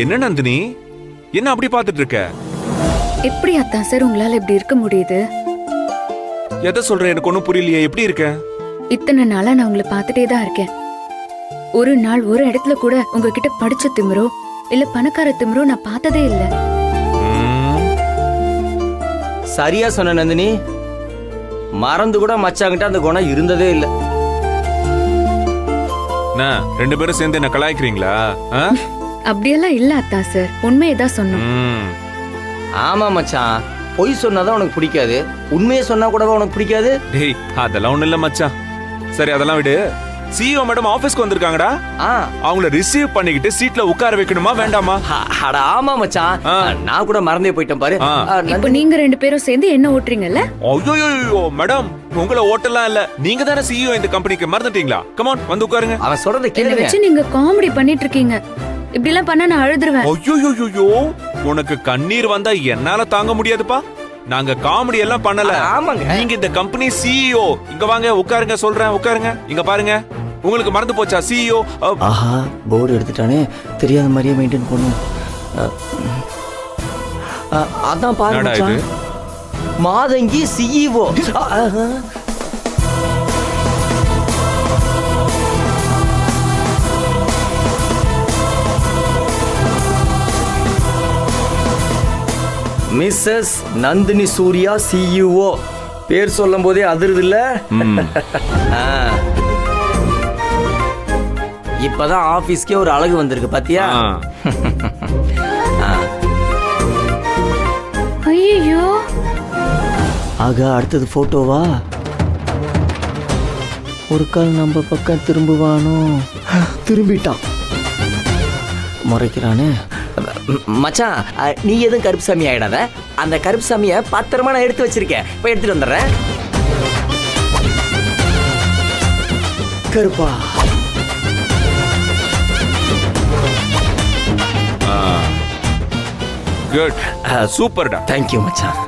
என்ன நந்தினி, என்ன அப்படி பாத்துட்டு இருக்க? எப்படி அத்தான் சார் உங்களால இப்படி இருக்க முடியுது? எதை சொல்ற, எனக்கு ஒண்ணும் புரியலையே. எப்படி இருக்க? இத்தனை நாளா நான் உங்களை பார்த்துட்டே தான் இருக்கேன். ஒரு நாள் ஒரு இடத்துல கூட உங்ககிட்ட படிச்ச திமிரோ இல்ல பணக்கார திமிரோ நான் பார்த்ததே இல்ல. சரியா சொன்ன நந்தினி. மறந்து கூட மச்சாங்கிட்ட அந்த குணம் இருந்ததே இல்ல. ரெண்டு பேரும் சேர்ந்து என்ன கலாய்க்கிறீங்களா? அப்படியெல்லாம் இல்ல அத்தா சார், உண்மையதான் சொன்னோம். ஆமா மச்சான், பொய் சொன்னாதான் உனக்கு பிடிக்காது, உண்மையை சொன்னா கூடவா உனக்கு பிடிக்காது? டேய், அதெல்லாம் ஒண்ணு இல்ல மச்சான். சரி அதெல்லாம் விடு. சிஇஓ மேடம் ஆபீஸ்க்கு வந்திருக்காங்கடா. அவங்கள ரிசீவ் பண்ணிக்கிட்டு சீட்ல உட்கார வைக்கணுமா வேண்டாமா? அட ஆமா மச்சான், நான் கூட மறந்தே போயிட்டேன் பாரு. இப்போ நீங்க ரெண்டு பேரும் சேர்ந்து என்ன ஓட்டுறீங்கல்ல? ஐயோ மேடம், உங்களை ஓட்டலாம் இல்ல, நீங்க தானே சிஇஓ இந்த கம்பெனிக்கு, மறந்துட்டீங்களா? கம் ஆன், வந்து உட்காருங்க. அவன் சொல்றத என்ன கேளுங்க. வச்சு நீங்க காமெடி பண்ணிட்டு இருக்கீங்க. இப்படி எல்லாம் பண்ணா நான் அழுதுருவேன். ஐயோ, உனக்கு கண்ணீர் வந்தா என்னால தாங்க முடியாதுப்பா. நாங்க காமெடி எல்லாம் பண்ணல. ஆமாங்க, நீங்க இந்த கம்பெனி சிஇஓ. இங்க வாங்க உட்காருங்க, சொல்றேன் உட்காருங்க. இங்க பாருங்க, உங்களுக்கு மறந்து போச்சா சிஇஓ? ஆஹா, போர்டு எடுத்துட்டானே, தெரியாத மாதிரியே மெயின்டைன் பண்ணும். அதான் பாருங்க, Mathangi CEO. Mrs Nandini Surya CEO. பேர் சொல்லும் போதே அதிருது இல்ல? இப்பதான் ஆபீஸ்க்கே ஒரு அழகு வந்திருக்கு பாத்தியா? ஐயோ, ஆக அடுத்தது போட்டோவா? ஒரு கால் நம்ம பக்கம் திரும்புவானோ? திரும்பிட்டான், முறைக்கிறானே. மச்சான், நீ எதுவும் கருப்பு சாமி ஆயிடாத. அந்த கருப்பு சாமியை பத்திரமா நான் எடுத்து வச்சிருக்கேன், போய் எடுத்துட்டு வந்துடுறேன். கருப்பா, குட், சூப்பர்டா. தேங்க்யூ மச்சான்.